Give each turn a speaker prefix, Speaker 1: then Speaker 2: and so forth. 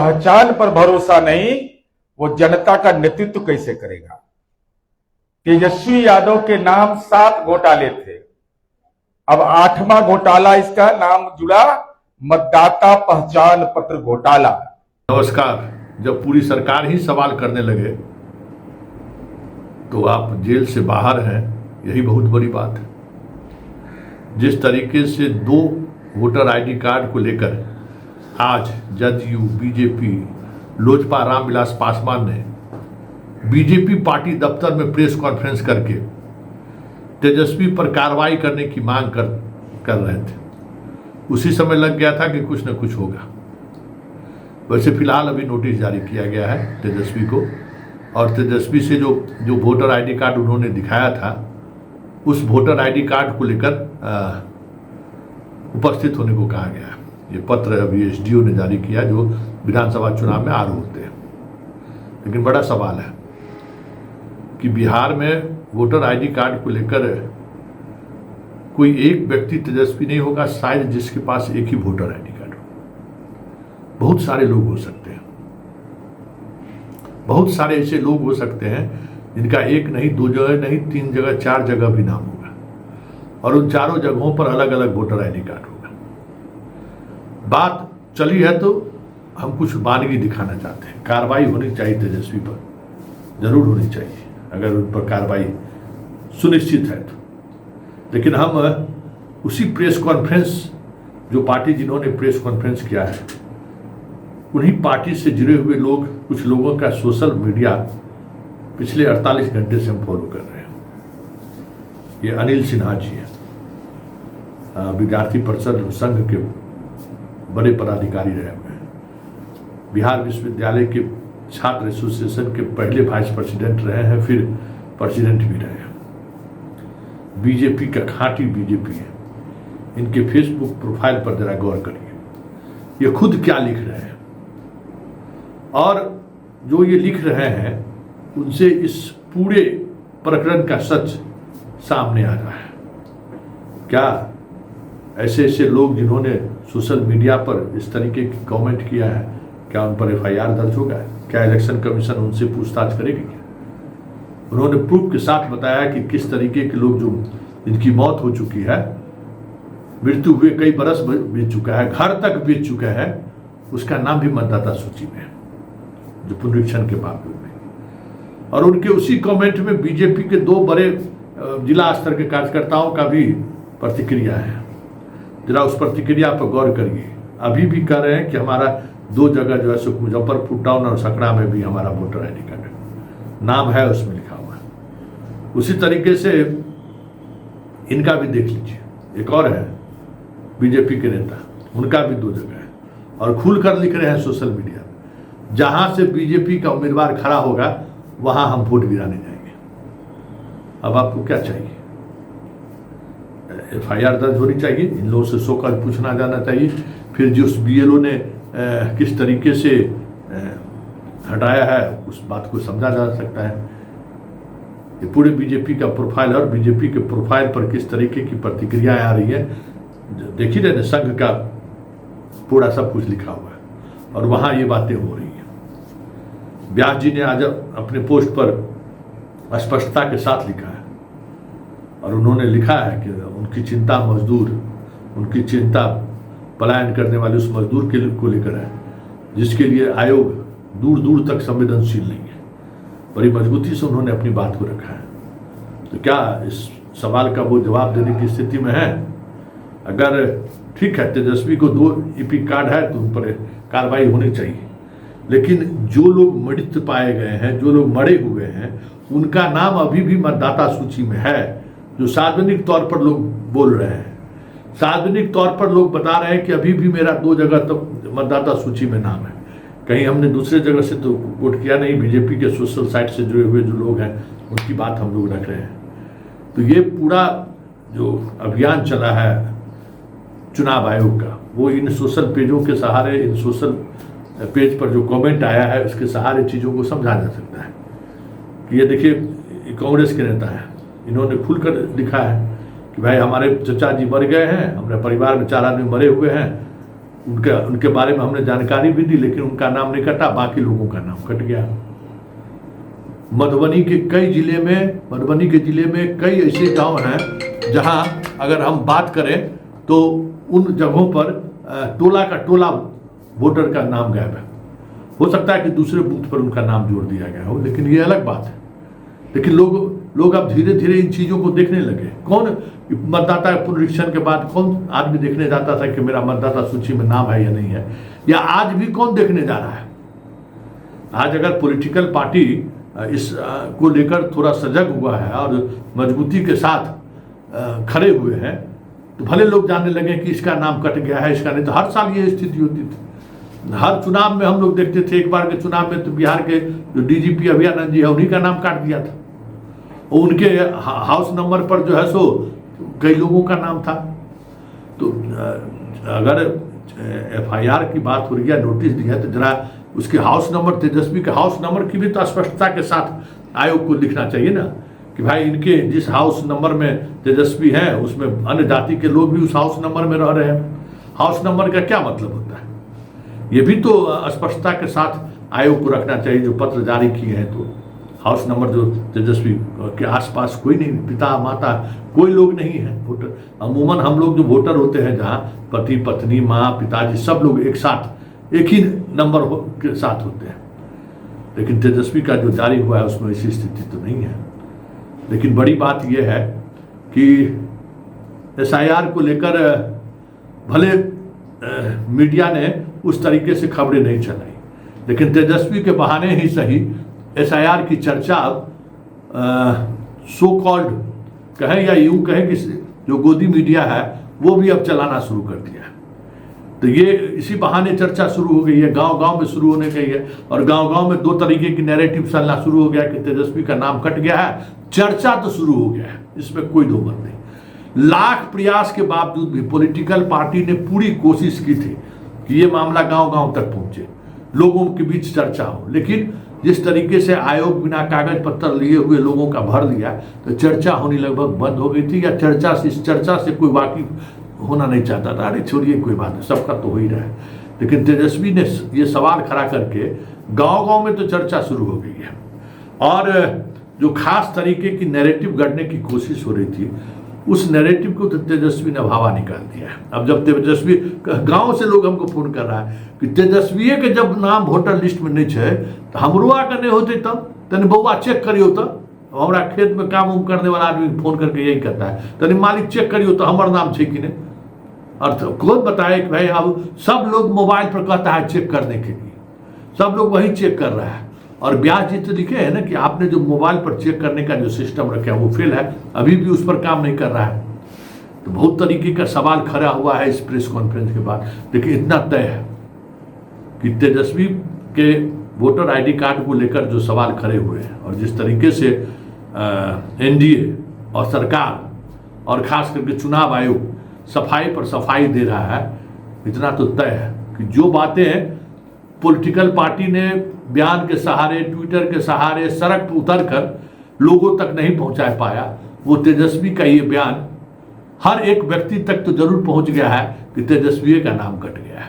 Speaker 1: पहचान पर भरोसा नहीं, वो जनता का नेतृत्व कैसे करेगा। तेजस्वी यादव के नाम 7 घोटाले थे, अब 8वां घोटाला इसका नाम जुड़ा मतदाता पहचान पत्र घोटाला।
Speaker 2: नमस्कार। जब पूरी सरकार ही सवाल करने लगे तो आप जेल से बाहर हैं, यही बहुत बड़ी बात है। जिस तरीके से 2 वोटर आईडी कार्ड को लेकर आज जदयू, बीजेपी, लोजपा रामविलास पासवान ने बीजेपी पार्टी दफ्तर में प्रेस कॉन्फ्रेंस करके तेजस्वी पर कार्रवाई करने की मांग कर रहे थे, उसी समय लग गया था कि कुछ न कुछ होगा। वैसे फिलहाल अभी नोटिस जारी किया गया है तेजस्वी को, और तेजस्वी से जो वोटर आईडी कार्ड उन्होंने दिखाया था, उस वोटर आईडी कार्ड को लेकर उपस्थित होने को कहा गया है। ये पत्र अभी एसडीओ ने जारी किया, जो विधानसभा चुनाव में आरोप होते हैं। लेकिन बड़ा सवाल है कि बिहार में वोटर आईडी कार्ड को लेकर कोई एक व्यक्ति तेजस्वी नहीं होगा शायद जिसके पास एक ही वोटर आईडी कार्ड हो। बहुत सारे लोग हो सकते हैं, बहुत सारे ऐसे लोग हो सकते हैं जिनका एक नहीं, 2 जगह नहीं, 3 जगह, 4 जगह भी नाम होगा, और उन चारों जगहों पर अलग अलग वोटर आईडी कार्ड होगा। बात चली है तो हम कुछ वानगी दिखाना चाहते हैं। कार्रवाई होनी चाहिए तेजस्वी पर, जरूर होनी चाहिए अगर उन पर कार्रवाई सुनिश्चित है तो। लेकिन हम उसी प्रेस कॉन्फ्रेंस, जो पार्टी जिन्होंने प्रेस कॉन्फ्रेंस किया है, उन्हीं पार्टी से जुड़े हुए लोग, कुछ लोगों का सोशल मीडिया पिछले 48 घंटे से हम फॉलो कर रहे हैं। ये अनिल सिन्हा जी हैं, विद्यार्थी परिषद संघ के बड़े पदाधिकारी रहे हुए हैं, बिहार विश्वविद्यालय के छात्र एसोसिएशन के पहले वाइस प्रेसिडेंट रहे हैं, फिर प्रेसिडेंट भी रहे हैं। बीजेपी का खांटी बीजेपी है। इनके फेसबुक प्रोफाइल पर जरा गौर करिए, ये खुद क्या लिख रहे हैं, और जो ये लिख रहे हैं उनसे इस पूरे प्रकरण का सच सामने आ रहा है। क्या ऐसे ऐसे लोग जिन्होंने सोशल मीडिया पर इस तरीके की कमेंट किया है, क्या उन पर एफआईआर दर्ज होगा? क्या इलेक्शन कमीशन उनसे पूछताछ करेगी? उन्होंने प्रूफ के साथ बताया कि किस तरीके के लोग, जो जिनकी मौत हो चुकी है, मृत्यु हुए कई बरस बीत चुका है, घर तक बीत चुका है, उसका नाम भी मतदाता सूची में है, जो पुनरीक्षण के बावजूद में। और उनके उसी कमेंट में बीजेपी के 2 बड़े जिला स्तर के कार्यकर्ताओं का भी प्रतिक्रिया है। जरा उस प्रतिक्रिया पर गौर करिए। अभी भी कह रहे हैं कि हमारा 2 जगह जो है मुजफ्फरपुर टाउन और सकरा में भी हमारा वोटर आईडी कार्ड नाम है, उसमें लिखा हुआ है। उसी तरीके से इनका भी देख लीजिए। एक और है बीजेपी के नेता, उनका भी 2 जगह है, और खुलकर लिख रहे हैं सोशल मीडिया, जहां से बीजेपी का उम्मीदवार खड़ा होगा वहां हम वोट गिराने जाएंगे। अब आपको क्या चाहिए? एफआईआर दर्ज होनी चाहिए, इन लोगों से सोकर पूछना जाना चाहिए, फिर जिस बीएलओ ने किस तरीके से हटाया है उस बात को समझा जा सकता है। ये पूरे बीजेपी का प्रोफाइल, और बीजेपी के प्रोफाइल पर किस तरीके की प्रतिक्रियाएं आ रही है देखिए ना। संघ का पूरा सब कुछ लिखा हुआ है, और वहां ये बातें हो रही हैं। व्यास जी ने आज अपने पोस्ट पर स्पष्टता के साथ लिखा है, और उन्होंने लिखा है कि उनकी चिंता मजदूर, उनकी चिंता पलायन करने वाले उस मजदूर को लेकर है, जिसके लिए आयोग दूर दूर तक संवेदनशील नहीं है। बड़ी मजबूती से उन्होंने अपनी बात को रखा है। तो क्या इस सवाल का वो जवाब देने की स्थिति में है? अगर ठीक है, तेजस्वी को 2 ईपी कार्ड है तो उन पर कार्रवाई होनी चाहिए, लेकिन जो लोग मृत पाए गए हैं, जो लोग मरे हुए हैं, उनका नाम अभी भी मतदाता सूची में है, जो सार्वजनिक तौर पर लोग बोल रहे हैं। सार्वजनिक तौर पर लोग बता रहे हैं कि अभी भी मेरा 2 जगह तो मतदाता सूची में नाम है। कहीं हमने दूसरे जगह से तो वोट किया नहीं। बीजेपी के सोशल साइट से जुड़े हुए जो लोग हैं उनकी बात हम लोग रख रहे हैं। तो ये पूरा जो अभियान चला है चुनाव आयोग का, वो इन सोशल पेजों के सहारे, इन सोशल पेज पर जो कमेंट आया है उसके सहारे चीज़ों को समझा जा सकता है। कि ये देखिए, कांग्रेस के नेता हैं, इन्होंने खुलकर लिखा है कि भाई हमारे चचा जी मर गए हैं, हमारे परिवार में 4 आदमी मरे हुए हैं, उनके बारे में हमने जानकारी भी दी, लेकिन उनका नाम नहीं कटा, बाकी लोगों का नाम कट गया। मधुबनी के जिले में कई ऐसे गांव हैं जहां अगर हम बात करें तो उन जगहों पर टोला का टोला वोटर का नाम गायब है। हो सकता है कि दूसरे बूथ पर उनका नाम जोड़ दिया गया हो, लेकिन ये अलग बात है। लेकिन लोग अब धीरे धीरे इन चीज़ों को देखने लगे। कौन मतदाता पुनरीक्षण के बाद कौन आदमी देखने जाता था कि मेरा मतदाता सूची में नाम है या नहीं है, या आज भी कौन देखने जा रहा है? आज अगर पॉलिटिकल पार्टी इस को लेकर थोड़ा सजग हुआ है और मजबूती के साथ खड़े हुए हैं, तो भले लोग जानने लगे कि इसका नाम कट गया है, इसका नहीं। तो हर साल ये स्थिति होती थी। हर चुनाव में हम लोग देखते थे। एक बार के चुनाव में तो बिहार के जो डीजीपी अभियानंद जी है, उन्हीं का नाम काट दिया था, और उनके हाउस नंबर पर जो है सो कई लोगों का नाम था। तो अगर एफआईआर की बात हो रही है, नोटिस दिया है, तो जरा उसके हाउस नंबर, तेजस्वी के हाउस नंबर की भी तो स्पष्टता के साथ आयोग को लिखना चाहिए ना, कि भाई इनके जिस हाउस नंबर में तेजस्वी हैं उसमें अन्य जाति के लोग भी उस हाउस नंबर में रह रहे हैं। हाउस नंबर का क्या मतलब होता है? ये भी तो स्पष्टता के साथ आयोग को रखना चाहिए। जो पत्र जारी किए हैं तो हाउस नंबर जो तेजस्वी के आसपास कोई नहीं, पिता माता कोई लोग नहीं है वोटर। अमूमन हम लोग जो वोटर होते हैं, जहाँ पति पत्नी माँ पिताजी सब लोग एक साथ एक ही नंबर के साथ होते हैं, लेकिन तेजस्वी का जो जारी हुआ है उसमें ऐसी स्थिति तो नहीं है। लेकिन बड़ी बात यह है कि एसआईआर को लेकर भले मीडिया ने उस तरीके से खबरें नहीं चलाई, लेकिन तेजस्वी के बहाने ही सही एसआईआर की चर्चा सो कॉल्ड कहें या यूं कहें कि जो गोदी मीडिया है वो भी अब चलाना शुरू कर दिया है। तो ये इसी बहाने चर्चा शुरू हो गई है, गांव-गांव में शुरू होने गई है, और गांव-गांव में दो तरीके की नैरेटिव चलना शुरू हो गया कि तेजस्वी का नाम कट गया है। चर्चा तो शुरू हो गया है, इसमें कोई दो मत नहीं। लाख प्रयास के बावजूद भी पॉलिटिकल पार्टी ने पूरी कोशिश की थी कि ये मामला गांव-गांव तक पहुंचे, लोगों के बीच चर्चा हो, लेकिन जिस तरीके से आयोग बिना कागज पत्तर लिए हुए लोगों का भर दिया, तो चर्चा होनी लगभग बंद हो गई थी, या इस चर्चा से कोई वाकिफ होना नहीं चाहता था। अरे छोड़िए कोई बात नहीं, सबका तो हो ही रहा है। लेकिन तेजस्वी ने ये सवाल खड़ा करके गांव-गांव में तो चर्चा शुरू हो गई है, और जो खास तरीके की नैरेटिव गढ़ने की कोशिश हो रही थी, उस नैरेटिव को तो तेजस्वी ने हवा निकाल दिया है। अब जब तेजस्वी, गांव से लोग हमको फोन कर रहा है कि तेजस्वी के जब नाम वोटर लिस्ट में नहीं है तो हमरो आकर नहीं होते, तब तनि बउआ चेक करियो, तो हमारा खेत में काम उम करने वाला आदमी फोन करके यही कहता है, तनि मालिक चेक करियो तो हमार नाम है कि नहीं। अर्थ खुद बताए कि भाई अब सब लोग मोबाइल पर कहता है चेक करने के लिए, सब लोग वही चेक कर रहा है। और ब्याज जी तो लिखे है ना कि आपने जो मोबाइल पर चेक करने का जो सिस्टम रखा है वो फेल है, अभी भी उस पर काम नहीं कर रहा है। तो बहुत तरीके का सवाल खड़ा हुआ है इस प्रेस कॉन्फ्रेंस के बाद। लेकिन इतना तय है कि तेजस्वी के वोटर आईडी कार्ड को लेकर जो सवाल खड़े हुए हैं, और जिस तरीके से एनडीए और सरकार और खास करके चुनाव आयोग सफाई पर सफाई दे रहा है, इतना तो तय है कि जो बातें पॉलिटिकल पार्टी ने बयान के सहारे, ट्विटर के सहारे, सड़क पर उतर कर लोगों तक नहीं पहुंचा पाया, वो तेजस्वी का ये बयान हर एक व्यक्ति तक तो जरूर पहुंच गया है कि तेजस्वी का नाम कट गया है।